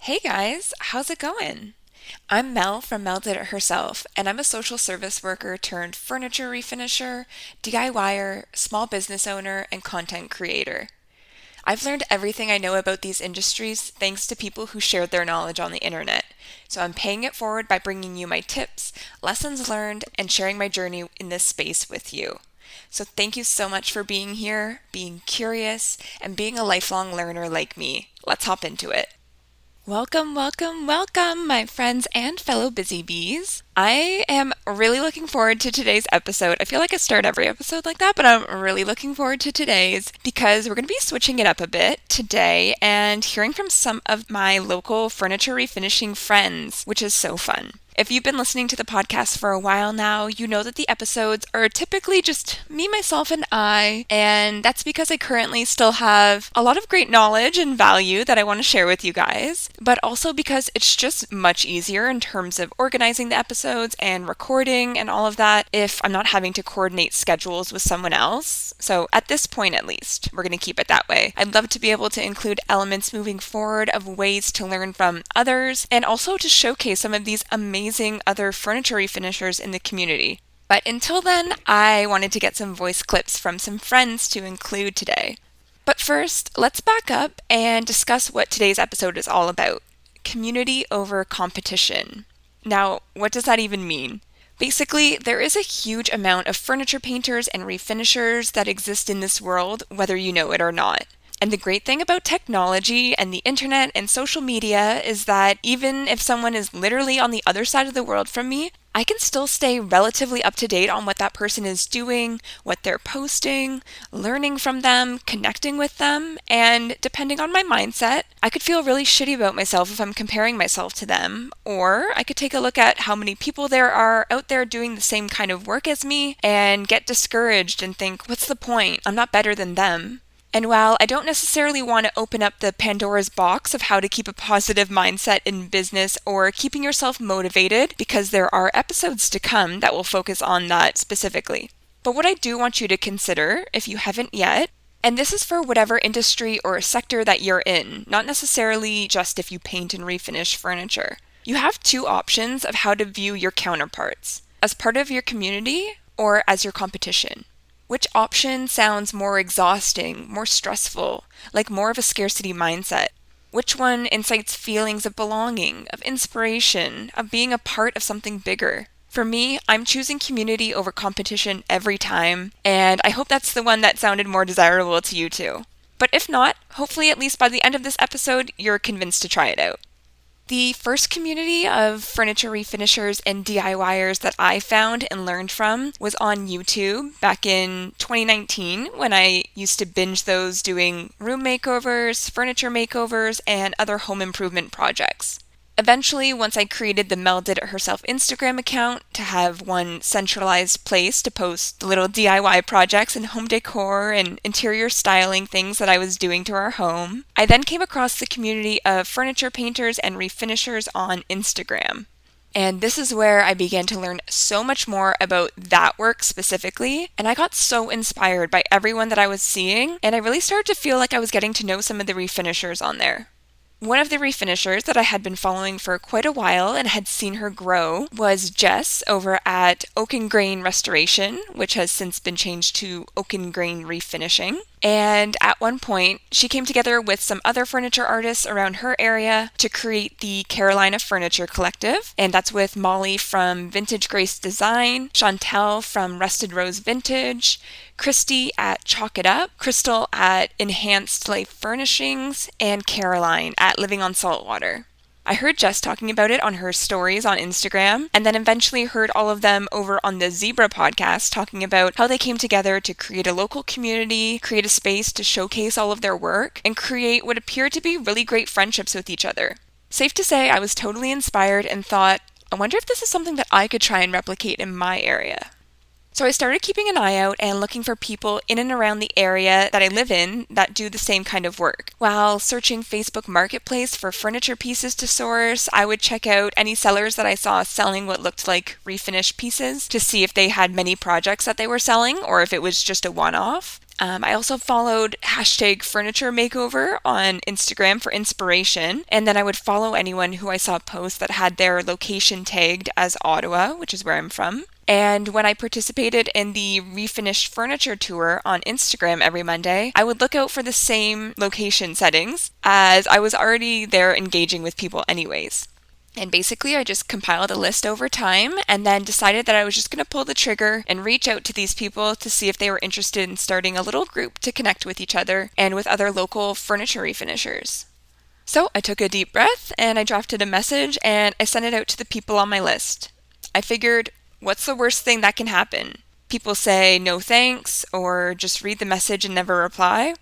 Hey guys, how's it going? I'm Mel from MelDidItHerself, and I'm a social service worker turned furniture refinisher, DIYer, small business owner, and content creator. I've learned everything I know about these industries thanks to people who shared their knowledge on the internet. So I'm paying it forward by bringing you my tips, lessons learned, and sharing my journey in this space with you. So thank you so much for being here, being curious, and being a lifelong learner like me. Let's hop into it. Welcome, welcome, welcome, my friends and fellow busy bees. I am really looking forward to today's episode. I feel like I start every episode like that, but I'm really looking forward to today's because we're going to be switching it up a bit today and hearing from some of my local furniture refinishing friends, which is so fun. If you've been listening to the podcast for a while now, you know that the episodes are typically just me, myself, and I, and that's because I currently still have a lot of great knowledge and value that I want to share with you guys, but also because it's just much easier in terms of organizing the episodes and recording and all of that if I'm not having to coordinate schedules with someone else. So at this point, at least, we're going to keep it that way. I'd love to be able to include elements moving forward of ways to learn from others and also to showcase some of these amazing other furniture refinishers in the community. But until then, I wanted to get some voice clips from some friends to include today. But first, let's back up and discuss what today's episode is all about. Community over competition. Now, what does that even mean? Basically, there is a huge amount of furniture painters and refinishers that exist in this world, whether you know it or not. And the great thing about technology and the internet and social media is that even if someone is literally on the other side of the world from me, I can still stay relatively up to date on what that person is doing, what they're posting, learning from them, connecting with them, and depending on my mindset, I could feel really shitty about myself if I'm comparing myself to them, or I could take a look at how many people there are out there doing the same kind of work as me and get discouraged and think, what's the point? I'm not better than them. And while I don't necessarily want to open up the Pandora's box of how to keep a positive mindset in business or keeping yourself motivated, because there are episodes to come that will focus on that specifically. But what I do want you to consider, if you haven't yet, and this is for whatever industry or sector that you're in, not necessarily just if you paint and refinish furniture. You have two options of how to view your counterparts, as part of your community or as your competition. Which option sounds more exhausting, more stressful, like more of a scarcity mindset? Which one incites feelings of belonging, of inspiration, of being a part of something bigger? For me, I'm choosing community over competition every time, and I hope that's the one that sounded more desirable to you too. But if not, hopefully at least by the end of this episode, you're convinced to try it out. The first community of furniture refinishers and DIYers that I found and learned from was on YouTube back in 2019 when I used to binge those doing room makeovers, furniture makeovers, and other home improvement projects. Eventually, once I created the MelDidItHerself Instagram account to have one centralized place to post the little DIY projects and home decor and interior styling things that I was doing to our home, I then came across the community of furniture painters and refinishers on Instagram. And this is where I began to learn so much more about that work specifically, and I got so inspired by everyone that I was seeing, and I really started to feel like I was getting to know some of the refinishers on there. One of the refinishers that I had been following for quite a while and had seen her grow was Jess over at Oak and Grain Restoration, which has since been changed to Oak and Grain Refinishing. And at one point, she came together with some other furniture artists around her area to create the Carolina Furniture Collective. And that's with Molly from Vintage Grace Design, Chantel from Rusted Rose Vintage, Christy at Chalk It Up, Crystal at Enhanced Life Furnishings, and Caroline at Living on Saltwater. I heard Jess talking about it on her stories on Instagram, and then eventually heard all of them over on the Zebra podcast talking about how they came together to create a local community, create a space to showcase all of their work, and create what appeared to be really great friendships with each other. Safe to say, I was totally inspired and thought, I wonder if this is something that I could try and replicate in my area. So I started keeping an eye out and looking for people in and around the area that I live in that do the same kind of work. While searching Facebook Marketplace for furniture pieces to source, I would check out any sellers that I saw selling what looked like refinished pieces to see if they had many projects that they were selling or if it was just a one-off. I also followed hashtag furniture makeover on Instagram for inspiration, and then I would follow anyone who I saw post that had their location tagged as Ottawa, which is where I'm from. And when I participated in the refinished furniture tour on Instagram every Monday, I would look out for the same location settings as I was already there engaging with people anyways. And basically, I just compiled a list over time and then decided that I was just going to pull the trigger and reach out to these people to see if they were interested in starting a little group to connect with each other and with other local furniture refinishers. So I took a deep breath and I drafted a message and I sent it out to the people on my list. I figured, what's the worst thing that can happen? People say no thanks or just read the message and never reply.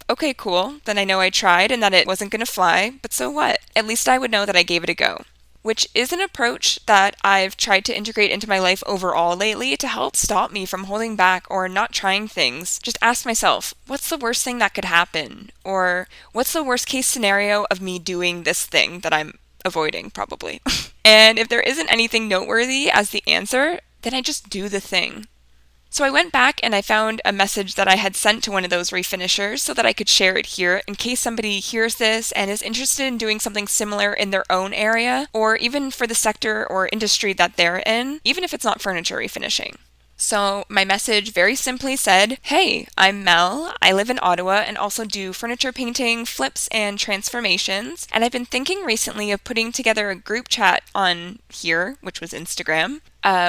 Okay, cool. Then I know I tried and that it wasn't going to fly, but so what? At least I would know that I gave it a go. Which is an approach that I've tried to integrate into my life overall lately to help stop me from holding back or not trying things. Just ask myself, what's the worst thing that could happen? Or what's the worst case scenario of me doing this thing that I'm avoiding, probably? And if there isn't anything noteworthy as the answer, then I just do the thing. So I went back and I found a message that I had sent to one of those refinishers so that I could share it here in case somebody hears this and is interested in doing something similar in their own area, or even for the sector or industry that they're in, even if it's not furniture refinishing. So my message very simply said, hey, I'm Mel. I live in Ottawa and also do furniture painting, flips, and transformations. And I've been thinking recently of putting together a group chat on here, which was Instagram,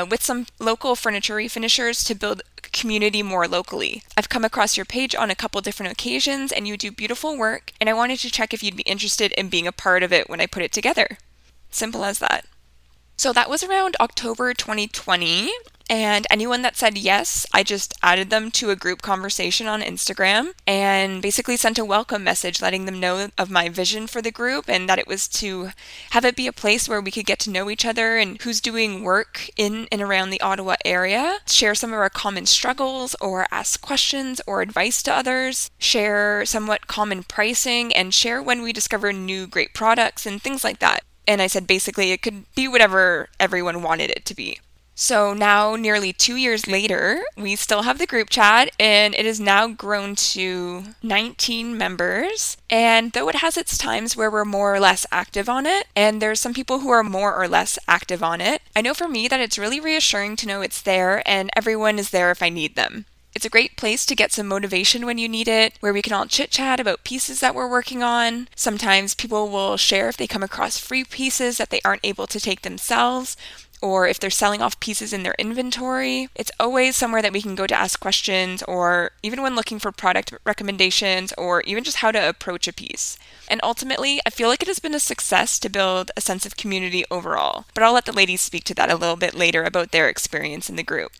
with some local furniture refinishers to build a community more locally. I've come across your page on a couple different occasions and you do beautiful work, and I wanted to check if you'd be interested in being a part of it when I put it together. Simple as that. So that was around October 2020, and anyone that said yes, I just added them to a group conversation on Instagram and basically sent a welcome message letting them know of my vision for the group and that it was to have it be a place where we could get to know each other and who's doing work in and around the Ottawa area, share some of our common struggles or ask questions or advice to others, share somewhat common pricing, and share when we discover new great products and things like that. And I said basically it could be whatever everyone wanted it to be. So now, nearly 2 years later, we still have the group chat, and it has now grown to 19 members. And though it has its times where we're more or less active on it, and there's some people who are more or less active on it, I know for me that it's really reassuring to know it's there and everyone is there if I need them. It's a great place to get some motivation when you need it, where we can all chit-chat about pieces that we're working on. Sometimes people will share if they come across free pieces that they aren't able to take themselves, or if they're selling off pieces in their inventory. It's always somewhere that we can go to ask questions, or even when looking for product recommendations, or even just how to approach a piece. And ultimately, I feel like it has been a success to build a sense of community overall. But I'll let the ladies speak to that a little bit later about their experience in the group.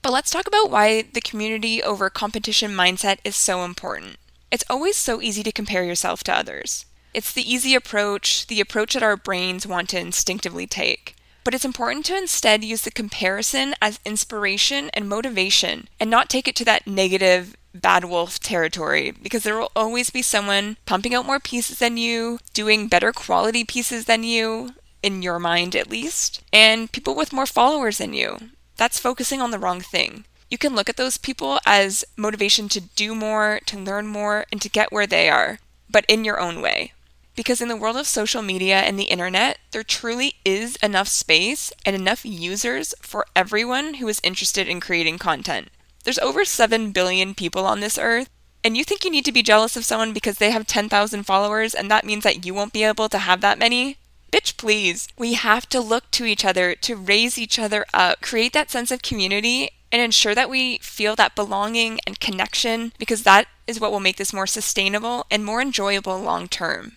But let's talk about why the community over competition mindset is so important. It's always so easy to compare yourself to others. It's the easy approach, the approach that our brains want to instinctively take. But it's important to instead use the comparison as inspiration and motivation and not take it to that negative bad wolf territory, because there will always be someone pumping out more pieces than you, doing better quality pieces than you, in your mind at least, and people with more followers than you. That's focusing on the wrong thing. You can look at those people as motivation to do more, to learn more, and to get where they are, but in your own way. Because in the world of social media and the internet, there truly is enough space and enough users for everyone who is interested in creating content. There's over 7 billion people on this earth, and you think you need to be jealous of someone because they have 10,000 followers and that means that you won't be able to have that many? Bitch, please. We have to look to each other to raise each other up, create that sense of community, and ensure that we feel that belonging and connection, because that is what will make this more sustainable and more enjoyable long term.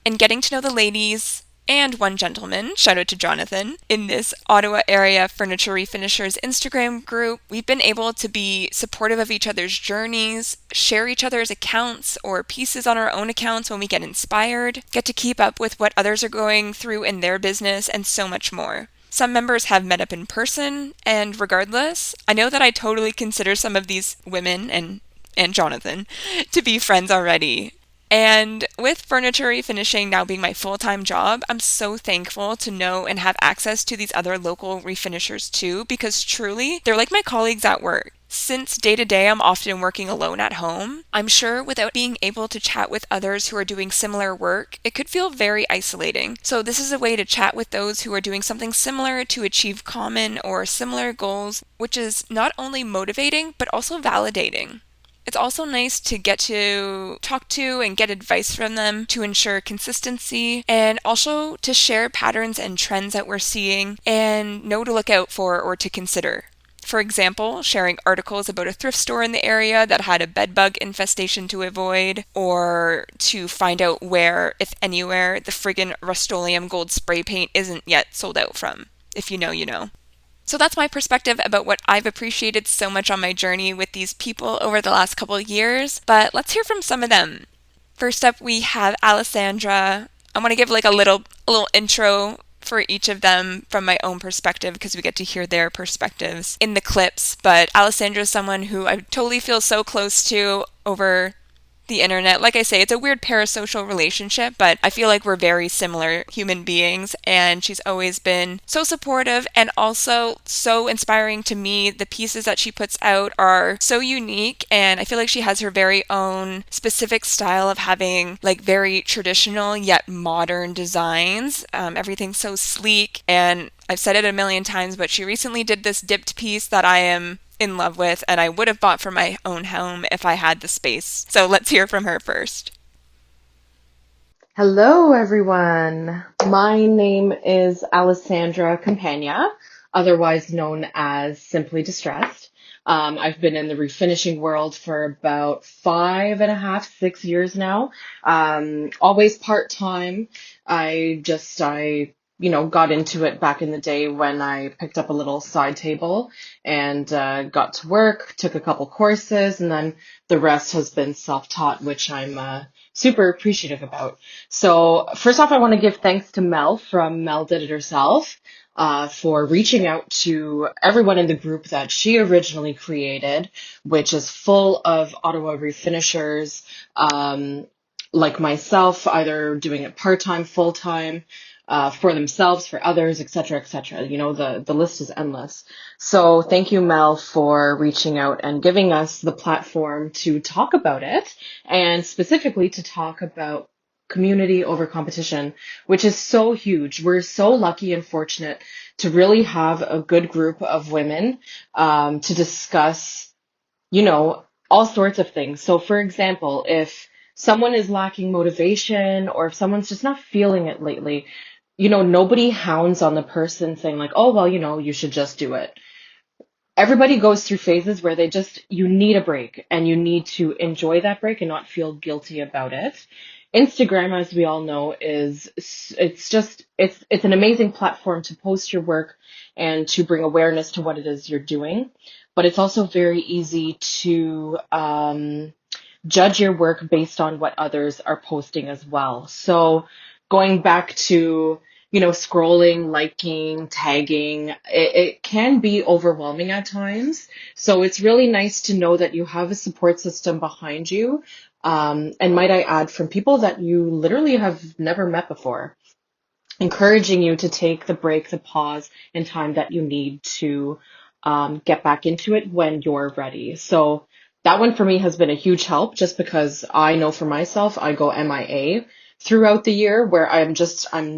And getting to know the ladies and one gentleman, shout out to Jonathan, in this Ottawa area furniture refinishers Instagram group, we've been able to be supportive of each other's journeys, share each other's accounts or pieces on our own accounts when we get inspired, get to keep up with what others are going through in their business, and so much more. Some members have met up in person, and regardless, I know that I totally consider some of these women and Jonathan to be friends already. And with furniture refinishing now being my full-time job, I'm so thankful to know and have access to these other local refinishers too, because truly, they're like my colleagues at work. Since day to day I'm often working alone at home, I'm sure without being able to chat with others who are doing similar work, it could feel very isolating. So this is a way to chat with those who are doing something similar to achieve common or similar goals, which is not only motivating, but also validating. It's also nice to get to talk to and get advice from them to ensure consistency, and also to share patterns and trends that we're seeing and know to look out for or to consider. For example, sharing articles about a thrift store in the area that had a bedbug infestation to avoid, or to find out where, if anywhere, the friggin' Rust-Oleum gold spray paint isn't yet sold out from. If you know, you know. So that's my perspective about what I've appreciated so much on my journey with these people over the last couple of years, but let's hear from some of them. First up, we have Alessandra. I want to give like a little intro for each of them from my own perspective because we get to hear their perspectives in the clips. But Alessandra is someone who I totally feel so close to over the internet. Like I say, it's a weird parasocial relationship, but I feel like we're very similar human beings, and she's always been so supportive and also so inspiring to me. The pieces that she puts out are so unique, and I feel like she has her very own specific style of having like very traditional yet modern designs. Everything's so sleek, and I've said it a million times, but she recently did this dipped piece that I am in love with, and I would have bought for my own home if I had the space. So let's hear from her first. Hello, everyone. My name is Alessandra Campagna, otherwise known as Simply Distressed. I've been in the refinishing world for about 5.5, 6 years now. Always part-time. I got into it back in the day when I picked up a little side table and got to work, took a couple courses, and then the rest has been self-taught, which I'm super appreciative about. So first off, I want to give thanks to Mel from MelDidItHerself for reaching out to everyone in the group that she originally created, which is full of Ottawa refinishers like myself, either doing it part-time, full-time, for themselves, for others, et cetera, et cetera. You know, the list is endless. So thank you, Mel, for reaching out and giving us the platform to talk about it, and specifically to talk about community over competition, which is so huge. We're so lucky and fortunate to really have a good group of women to discuss, all sorts of things. So, for example, if someone is lacking motivation or if someone's just not feeling it lately, nobody hounds on the person saying like, oh, well, you should just do it. Everybody goes through phases where you need a break and you need to enjoy that break and not feel guilty about it. Instagram, as we all know, it's an amazing platform to post your work and to bring awareness to what it is you're doing. But it's also very easy to judge your work based on what others are posting as well. So going back to, scrolling, liking, tagging, it can be overwhelming at times. So it's really nice to know that you have a support system behind you. And might I add, from people that you literally have never met before, encouraging you to take the break, the pause, and time that you need to get back into it when you're ready. So that one for me has been a huge help just because I know for myself, I go MIA throughout the year where I'm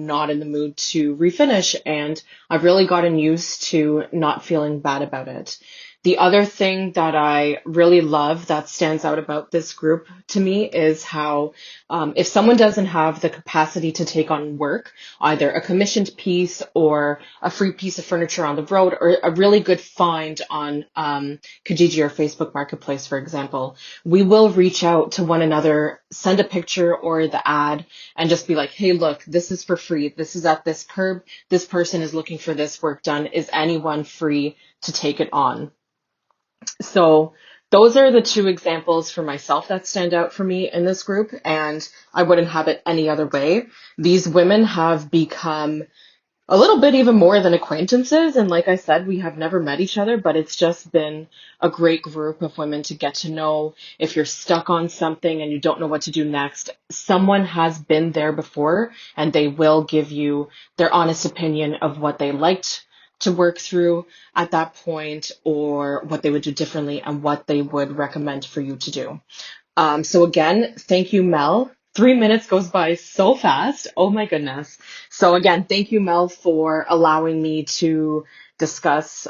not in the mood to refinish, and I've really gotten used to not feeling bad about it. The other thing that I really love that stands out about this group to me is how if someone doesn't have the capacity to take on work, either a commissioned piece or a free piece of furniture on the road or a really good find on Kijiji or Facebook Marketplace, for example, we will reach out to one another, send a picture or the ad, and just be like, hey, look, this is for free. This is at this curb. This person is looking for this work done. Is anyone free to take it on? So those are the two examples for myself that stand out for me in this group, and I wouldn't have it any other way. These women have become a little bit even more than acquaintances. And like I said, we have never met each other, but it's just been a great group of women to get to know. If you're stuck on something and you don't know what to do next, someone has been there before and they will give you their honest opinion of what they liked to work through at that point or what they would do differently and what they would recommend for you to do. So again, thank you, Mel. 3 minutes goes by so fast. Oh my goodness. So again, thank you, Mel, for allowing me to discuss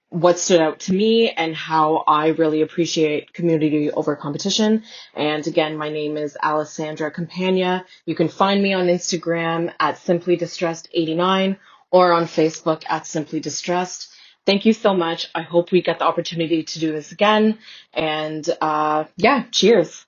what stood out to me and how I really appreciate community over competition. And again, my name is Alessandra Campagna. You can find me on Instagram at Simply Distressed 89 or on Facebook at Simply Distressed. Thank you so much. I hope we get the opportunity to do this again. And yeah, cheers.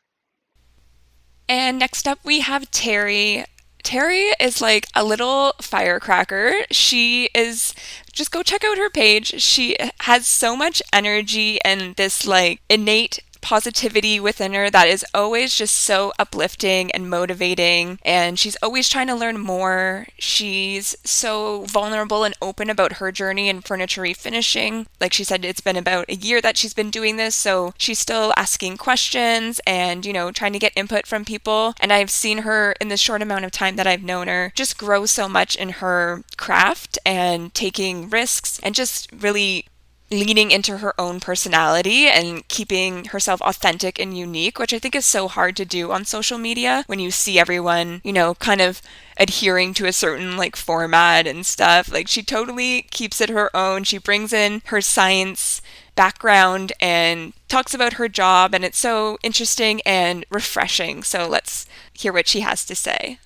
And next up, we have Terry. Terry is like a little firecracker. She is, just go check out her page. She has so much energy and this like innate positivity within her that is always just so uplifting and motivating, and she's always trying to learn more. She's so vulnerable and open about her journey in furniture refinishing. Like she said, it's been about a year that she's been doing this, so she's still asking questions and, trying to get input from people. And I've seen her in the short amount of time that I've known her just grow so much in her craft and taking risks and just really leaning into her own personality and keeping herself authentic and unique, which I think is so hard to do on social media when you see everyone, kind of adhering to a certain like format and stuff. Like she totally keeps it her own. She brings in her science background and talks about her job, and it's so interesting and refreshing. So let's hear what she has to say.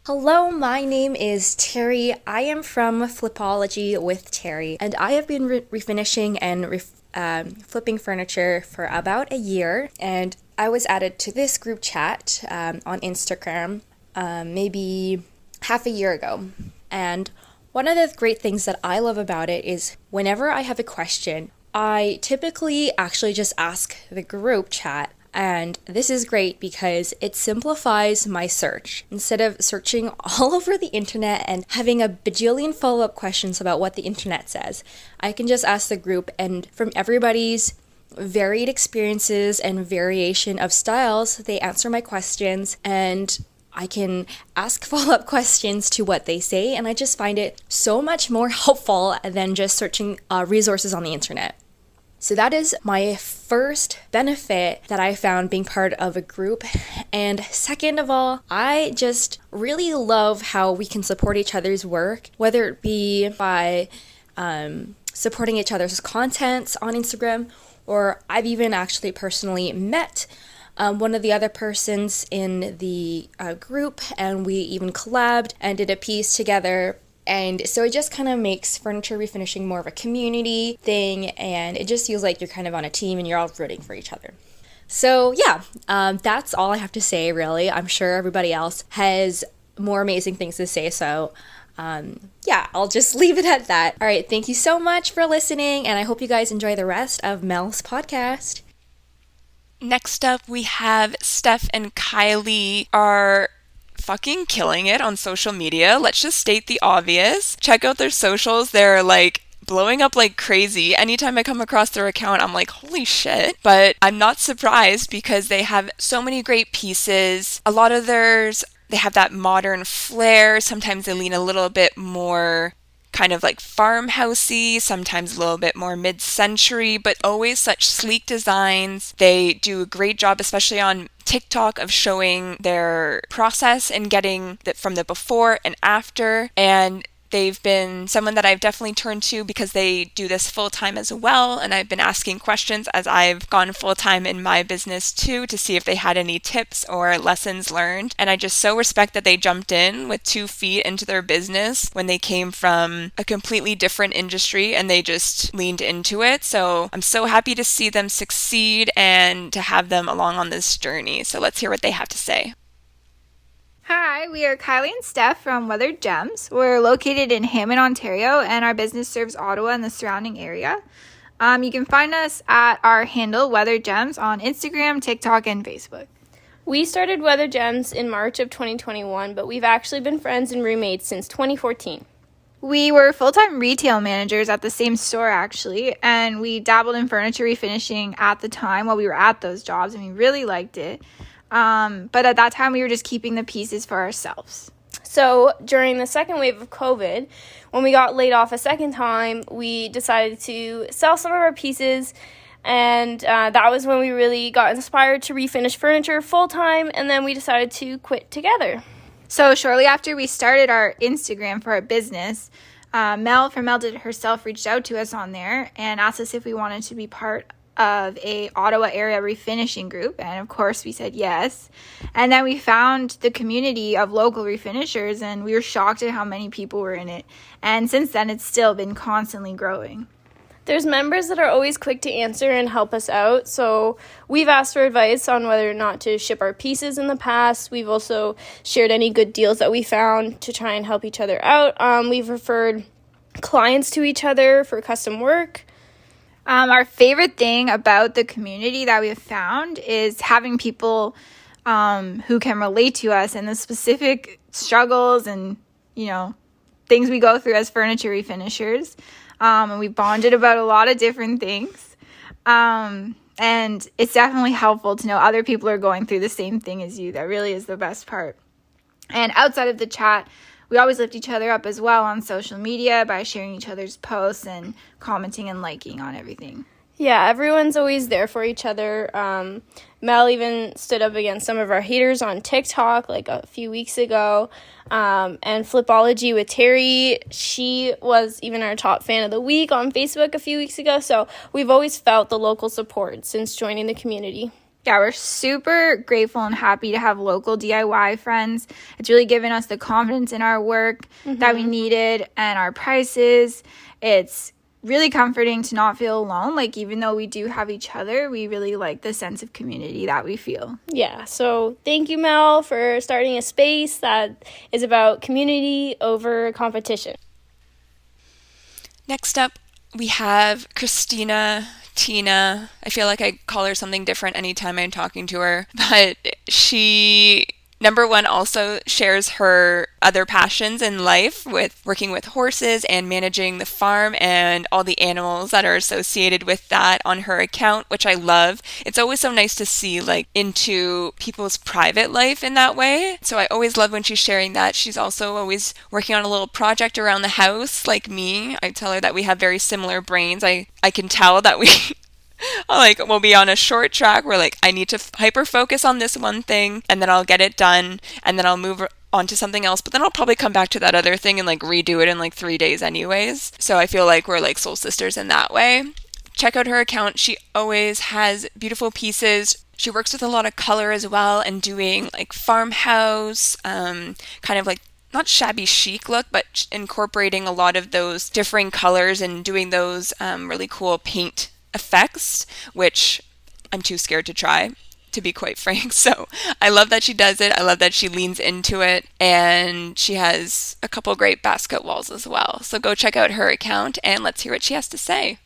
Hello, my name is Terry. I am from Flipology with Terry, and I have been refinishing and flipping furniture for about a year. And I was added to this group chat on Instagram maybe half a year ago. And one of the great things that I love about it is whenever I have a question, I typically actually just ask the group chat. And this is great because it simplifies my search. Instead of searching all over the internet and having a bajillion follow-up questions about what the internet says, I can just ask the group, and from everybody's varied experiences and variation of styles, they answer my questions, and I can ask follow-up questions to what they say, and I just find it so much more helpful than just searching resources on the internet. So that is my first benefit that I found being part of a group. And second of all, I just really love how we can support each other's work, whether it be by supporting each other's contents on Instagram, or I've even actually personally met one of the other persons in the group, and we even collabed and did a piece together. And so it just kind of makes furniture refinishing more of a community thing, and it just feels like you're kind of on a team and you're all rooting for each other. So yeah, that's all I have to say, really. I'm sure everybody else has more amazing things to say, so yeah, I'll just leave it at that. All right, thank you so much for listening, and I hope you guys enjoy the rest of Mel's podcast. Next up, we have Steph and Kylie are fucking killing it on social media. Let's just state the obvious. Check out their socials. They're like blowing up like crazy. Anytime I come across their account, I'm like, holy shit. But I'm not surprised because they have so many great pieces. A lot of theirs, they have that modern flair. Sometimes they lean a little bit more kind of like farmhousey, sometimes a little bit more mid-century, but always such sleek designs. They do a great job, especially on TikTok, of showing their process and getting that from the before and after. And they've been someone that I've definitely turned to because they do this full-time as well, and I've been asking questions as I've gone full-time in my business too to see if they had any tips or lessons learned. And I just so respect that they jumped in with 2 feet into their business when they came from a completely different industry and they just leaned into it. So I'm so happy to see them succeed and to have them along on this journey. So let's hear what they have to say. Hi, we are Kylie and Steph from Weathered Gems. We're located in Hammond, Ontario, and our business serves Ottawa and the surrounding area. You can find us at our handle, Weathered Gems, on Instagram, TikTok, and Facebook. We started Weather Gems in March of 2021, but we've actually been friends and roommates since 2014. We were full-time retail managers at the same store, actually, and we dabbled in furniture refinishing at the time while we were at those jobs, and we really liked it. But at that time, we were just keeping the pieces for ourselves. So during the second wave of COVID, when we got laid off a second time, we decided to sell some of our pieces, and that was when we really got inspired to refinish furniture full-time, and then we decided to quit together. So shortly after we started our Instagram for our business, Mel from MelDidItHerself reached out to us on there and asked us if we wanted to be part of a Ottawa area refinishing group, and of course we said yes. And then we found the community of local refinishers, and we were shocked at how many people were in it. And since then, it's still been constantly growing. There's members that are always quick to answer and help us out, so we've asked for advice on whether or not to ship our pieces in the past. We've also shared any good deals that we found to try and help each other out. We've referred clients to each other for custom work. Our favorite thing about the community that we have found is having people who can relate to us and the specific struggles and, things we go through as furniture refinishers. And we bonded about a lot of different things. And it's definitely helpful to know other people are going through the same thing as you. That really is the best part. And outside of the chat, we always lift each other up as well on social media by sharing each other's posts and commenting and liking on everything. Yeah, everyone's always there for each other. Mel even stood up against some of our haters on TikTok like a few weeks ago. And Flipology with Terry, she was even our top fan of the week on Facebook a few weeks ago. So we've always felt the local support since joining the community. Yeah, we're super grateful and happy to have local DIY friends. It's really given us the confidence in our work that we needed and our prices. It's really comforting to not feel alone. Like, even though we do have each other, we really like the sense of community that we feel. Yeah, so thank you, Mel, for starting a space that is about community over competition. Next up, we have Christina Tina. I feel like I call her something different anytime I'm talking to her, but she, number one, also shares her other passions in life with working with horses and managing the farm and all the animals that are associated with that on her account, which I love. It's always so nice to see into people's private life in that way. So I always love when she's sharing that. She's also always working on a little project around the house like me. I tell her that we have very similar brains. I can tell that we we'll be on a short track where I need to hyper focus on this one thing and then I'll get it done and then I'll move on to something else, but then I'll probably come back to that other thing and redo it in 3 days anyways. So I feel like we're soul sisters in that way. Check out her account. She always has beautiful pieces. She works with a lot of color as well and doing farmhouse, kind of not shabby chic look, but incorporating a lot of those differing colors and doing those really cool paint effects, which I'm too scared to try, to be quite frank. So I love that she does it. I love that she leans into it, and she has a couple great basket walls as well. So go check out her account and let's hear what she has to say.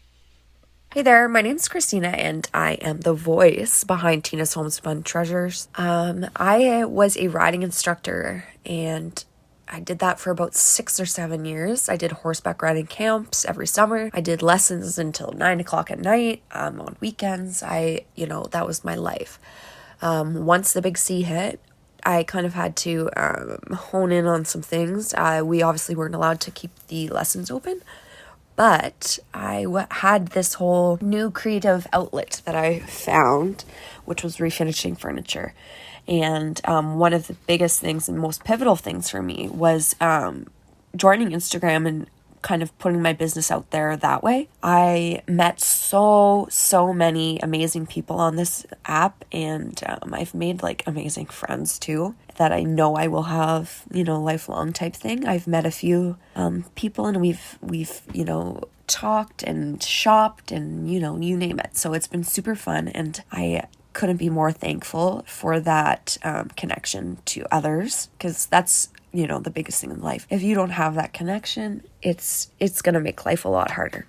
Hey there, my name's Christina and I am the voice behind Tina's Homes Fun Treasures. I was a riding instructor and I did that for about 6 or 7 years. I did horseback riding camps every summer. I did lessons until 9 o'clock at night, on weekends. That was my life. Once the big C hit, I kind of had to hone in on some things. We obviously weren't allowed to keep the lessons open, but I had this whole new creative outlet that I found, which was refinishing furniture. And one of the biggest things and most pivotal things for me was joining Instagram and kind of putting my business out there that way. I met so many amazing people on this app, and I've made amazing friends too that I know I will have, lifelong type thing. I've met a few people and we've talked and shopped and you name it. So it's been super fun, and I couldn't be more thankful for that connection to others, because that's, you know, the biggest thing in life. If you don't have that connection, it's going to make life a lot harder.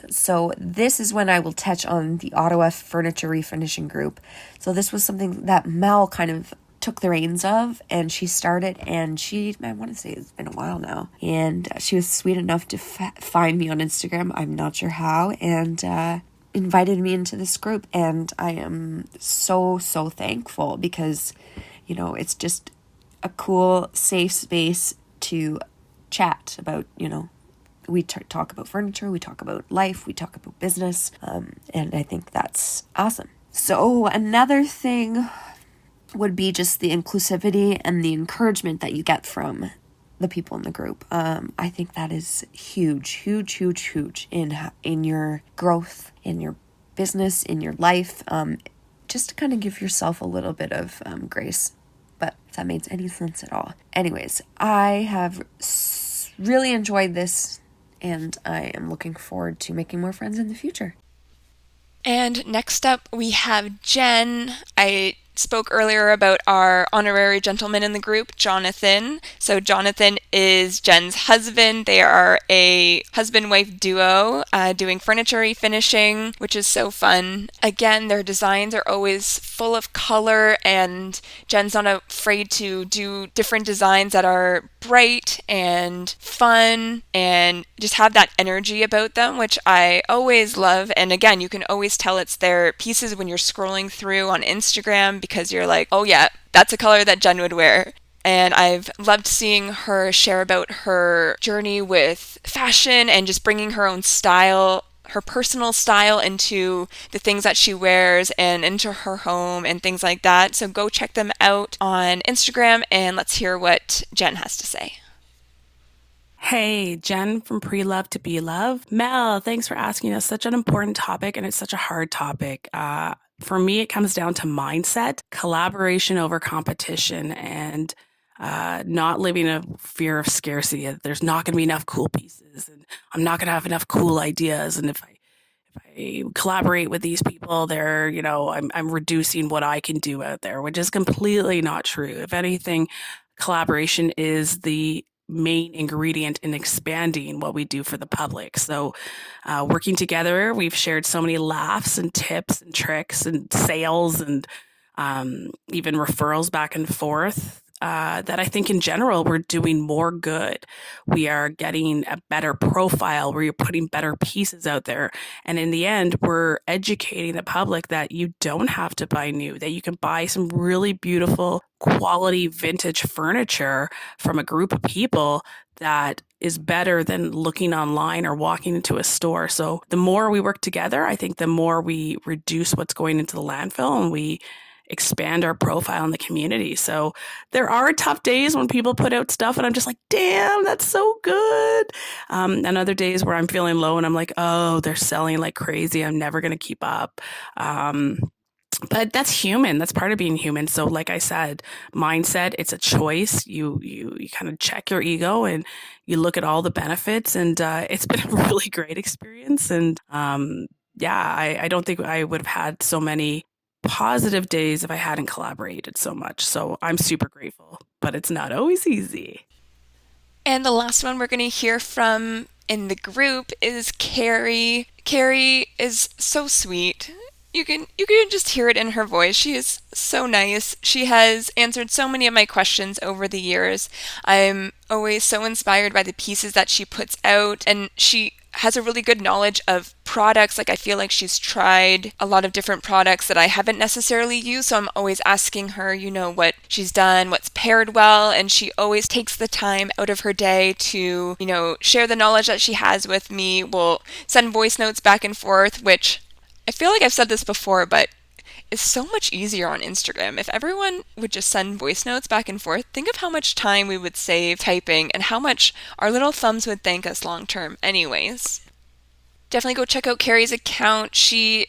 So this is when I will touch on the Ottawa Furniture Refinishing Group. So this was something that Mel kind of took the reins of, and she started, and I want to say it's been a while now, and she was sweet enough to find me on Instagram, I'm not sure how, and invited me into this group, and I am so thankful, because, you know, it's just a cool, safe space to chat about, you know, we talk about furniture, we talk about life, we talk about business, and I think that's awesome. So another thing would be just the inclusivity and the encouragement that you get from the people in the group. I think that is huge in your growth, in your business, in your life, just to kind of give yourself a little bit of grace. But if that makes any sense at all. Anyways, I have really enjoyed this, and I am looking forward to making more friends in the future. And next up, we have Jen. I spoke earlier about our honorary gentleman in the group, Jonathan. So Jonathan is Jen's husband. They are a husband-wife duo doing furniture refinishing, which is so fun. Again, their designs are always full of color, and Jen's not afraid to do different designs that are bright and fun and just have that energy about them, which I always love. And again, you can always tell it's their pieces when you're scrolling through on Instagram, because you're like, oh yeah, that's a color that Jen would wear. And I've loved seeing her share about her journey with fashion and just bringing her own style, her personal style, into the things that she wears and into her home and things like that. So go check them out on Instagram, and let's hear what Jen has to say. Hey, Jen from Pre-Love to Be Love. Mel, thanks for asking us such an important topic, and it's such a hard topic. For me, it comes down to mindset, collaboration over competition, and not living in a fear of scarcity. There's not going to be enough cool pieces, and I'm not going to have enough cool ideas. And if I collaborate with these people, they're, you know, I'm reducing what I can do out there, which is completely not true. If anything, collaboration is the main ingredient in expanding what we do for the public. So working together, we've shared so many laughs and tips and tricks and sales and even referrals back and forth that I think in general we're doing more good. We are getting a better profile. We're putting better pieces out there. And in the end, we're educating the public that you don't have to buy new, that you can buy some really beautiful quality vintage furniture from a group of people that is better than looking online or walking into a store. So the more we work together, I think the more we reduce what's going into the landfill, and we expand our profile in the community. So there are tough days when people put out stuff and I'm just like, damn, that's so good. And other days where I'm feeling low and I'm like, oh, they're selling like crazy, I'm never going to keep up. But that's human. That's part of being human. So like I said, mindset, it's a choice. You kind of check your ego and you look at all the benefits, and it's been a really great experience. And I don't think I would have had so many positive days if I hadn't collaborated so much. So I'm super grateful, but it's not always easy. And the last one we're going to hear from in the group is Carrie. Carrie is so sweet. You can just hear it in her voice. She is so nice. She has answered so many of my questions over the years. I'm always so inspired by the pieces that she puts out, and she has a really good knowledge of products. Like, I feel like she's tried a lot of different products that I haven't necessarily used, so I'm always asking her, you know, what she's done, what's paired well, and she always takes the time out of her day to, you know, share the knowledge that she has with me. We'll send voice notes back and forth, which I feel like I've said this before, but it's so much easier on Instagram. If everyone would just send voice notes back and forth, think of how much time we would save typing and how much our little thumbs would thank us long term. Anyways, definitely go check out Carrie's account. She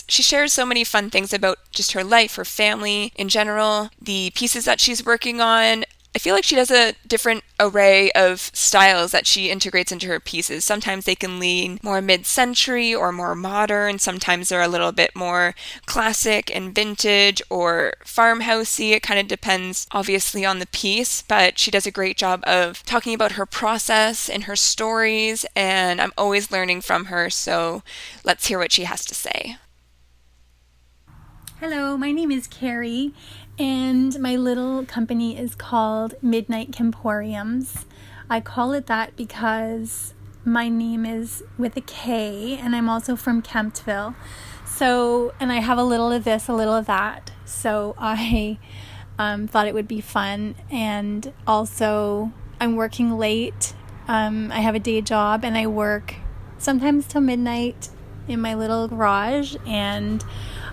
shares so many fun things about just her life, her family in general, the pieces that she's working on. I feel like she does a different array of styles that she integrates into her pieces. Sometimes they can lean more mid-century or more modern. Sometimes they're a little bit more classic and vintage or farmhousey. It kind of depends, obviously, on the piece, but she does a great job of talking about her process and her stories, and I'm always learning from her, so let's hear what she has to say. Hello, my name is Carrie, and my little company is called Midnight Emporiums. I call it that because my name is with a K, and I'm also from Kemptville. So, and I have a little of this, a little of that. So I thought it would be fun, and also I'm working late. I have a day job, and I work sometimes till midnight in my little garage, and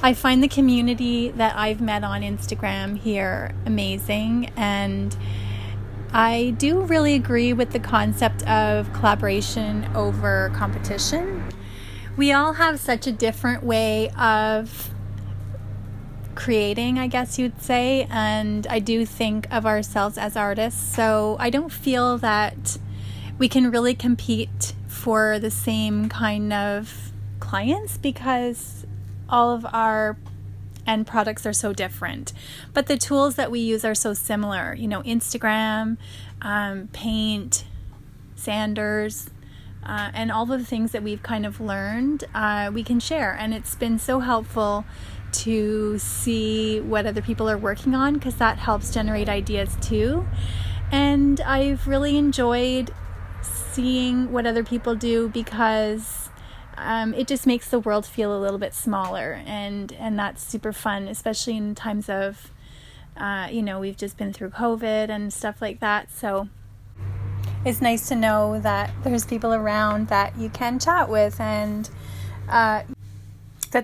I find the community that I've met on Instagram here amazing, and I do really agree with the concept of collaboration over competition. We all have such a different way of creating, I guess you'd say, and I do think of ourselves as artists, so I don't feel that we can really compete for the same kind of clients because all of our end products are so different, but the tools that we use are so similar. Instagram, paint, sanders, and all the things that we've kind of learned, we can share, and it's been so helpful to see what other people are working on, because that helps generate ideas too. And I've really enjoyed seeing what other people do, because it just makes the world feel a little bit smaller, and that's super fun, especially in times of we've just been through COVID and stuff like that, so it's nice to know that there's people around that you can chat with, and that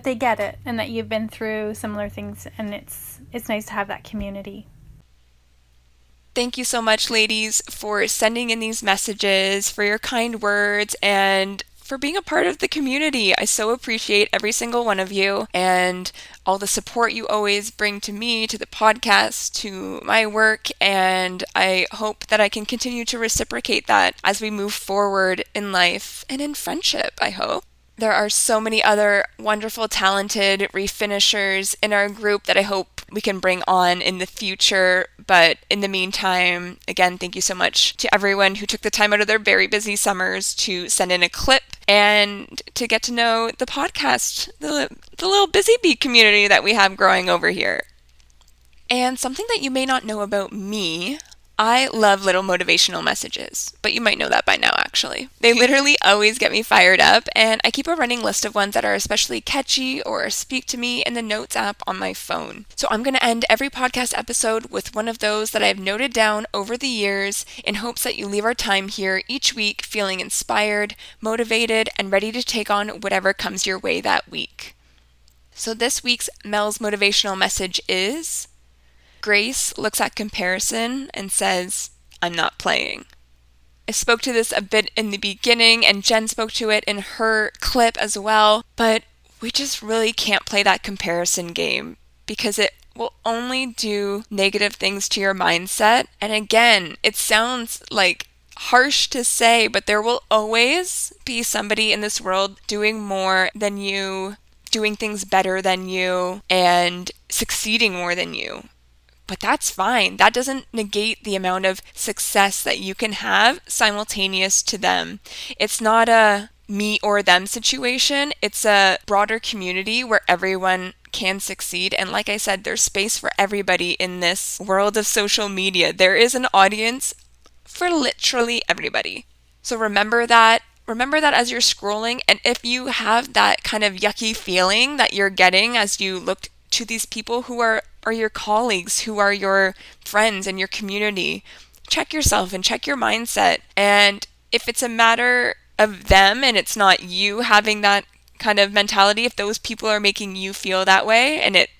they get it, and that you've been through similar things, and it's nice to have that community. Thank you so much, ladies, for sending in these messages, for your kind words, and for being a part of the community. I so appreciate every single one of you and all the support you always bring to me, to the podcast, to my work, and I hope that I can continue to reciprocate that as we move forward in life and in friendship, I hope. There are so many other wonderful, talented refinishers in our group that I hope we can bring on in the future. But in the meantime, again, thank you so much to everyone who took the time out of their very busy summers to send in a clip and to get to know the podcast, the little Busybee community that we have growing over here. And something that you may not know about me, I love little motivational messages, but you might know that by now, actually. They literally always get me fired up, and I keep a running list of ones that are especially catchy or speak to me in the Notes app on my phone. So I'm going to end every podcast episode with one of those that I've noted down over the years in hopes that you leave our time here each week feeling inspired, motivated, and ready to take on whatever comes your way that week. So this week's Mel's motivational message is: Grace looks at comparison and says, "I'm not playing." I spoke to this a bit in the beginning, and Jen spoke to it in her clip as well, but we just really can't play that comparison game because it will only do negative things to your mindset. And again, it sounds like harsh to say, but there will always be somebody in this world doing more than you, doing things better than you, and succeeding more than you. But that's fine. That doesn't negate the amount of success that you can have simultaneous to them. It's not a me or them situation. It's a broader community where everyone can succeed. And like I said, there's space for everybody in this world of social media. There is an audience for literally everybody. So remember that. Remember that as you're scrolling. And if you have that kind of yucky feeling that you're getting as you look to these people who are your colleagues, who are your friends and your community, check yourself and check your mindset. And if it's a matter of them and it's not you having that kind of mentality, if those people are making you feel that way and it,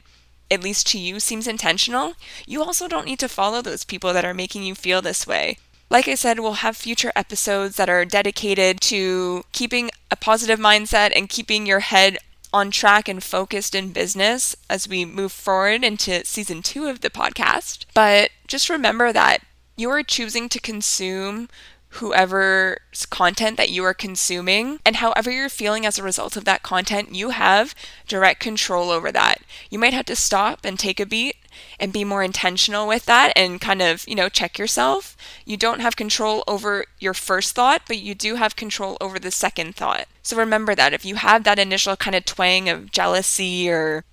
at least to you, seems intentional, you also don't need to follow those people that are making you feel this way. Like I said, we'll have future episodes that are dedicated to keeping a positive mindset and keeping your head on track and focused in business as we move forward into season 2 of the podcast. But just remember that You are choosing to consume whoever's content that you are consuming, and however you're feeling as a result of that content, you have direct control over that. You might have to stop and take a beat and be more intentional with that and kind of, check yourself. You don't have control over your first thought, but you do have control over the second thought. So remember that if you have that initial kind of twang of jealousy or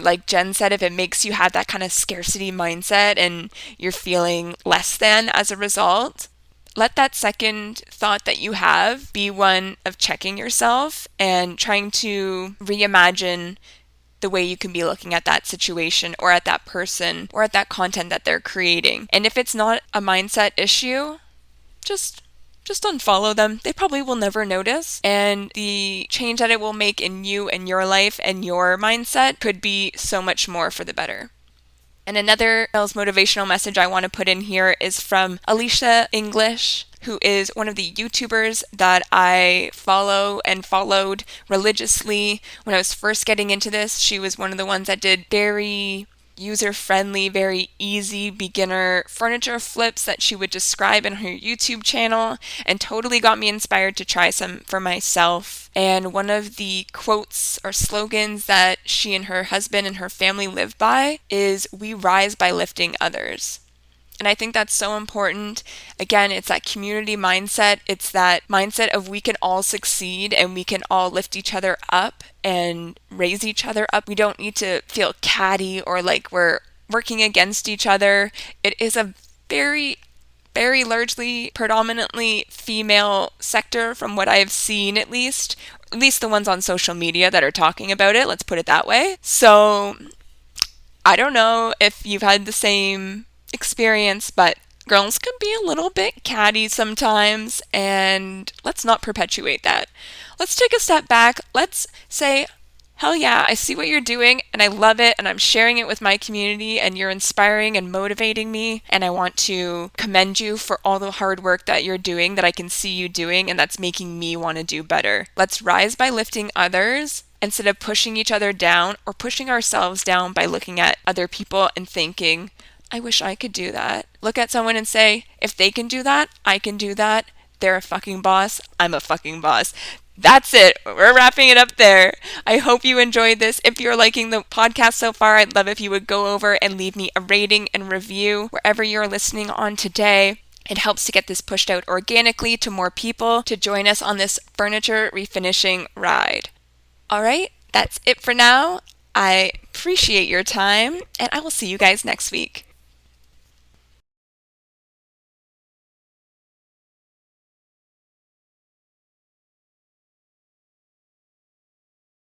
like Jen said, if it makes you have that kind of scarcity mindset and you're feeling less than as a result, let that second thought that you have be one of checking yourself and trying to reimagine the way you can be looking at that situation or at that person or at that content that they're creating. And if it's not a mindset issue, just unfollow them. They probably will never notice. And the change that it will make in you and your life and your mindset could be so much more for the better. And another motivational message I want to put in here is from Alicia English, who is one of the YouTubers that I follow and followed religiously. When I was first getting into this, she was one of the ones that did very user-friendly, very easy beginner furniture flips that she would describe in her YouTube channel, and totally got me inspired to try some for myself. And one of the quotes or slogans that she and her husband and her family live by is, "We rise by lifting others." And I think that's so important. Again, it's that community mindset. It's that mindset of we can all succeed and we can all lift each other up and raise each other up. We don't need to feel catty or like we're working against each other. It is a very, very largely, predominantly female sector from what I've seen, at least the ones on social media that are talking about it. Let's put it that way. So I don't know if you've had the same experience, but girls can be a little bit catty sometimes, and let's not perpetuate that. Let's take a step back. Let's say, hell yeah, I see what you're doing and I love it and I'm sharing it with my community and you're inspiring and motivating me, and I want to commend you for all the hard work that you're doing, that I can see you doing, and that's making me want to do better. Let's rise by lifting others instead of pushing each other down or pushing ourselves down by looking at other people and thinking, I wish I could do that. Look at someone and say, if they can do that, I can do that. They're a fucking boss. I'm a fucking boss. That's it. We're wrapping it up there. I hope you enjoyed this. If you're liking the podcast so far, I'd love if you would go over and leave me a rating and review wherever you're listening on today. It helps to get this pushed out organically to more people to join us on this furniture refinishing ride. All right, that's it for now. I appreciate your time, and I will see you guys next week.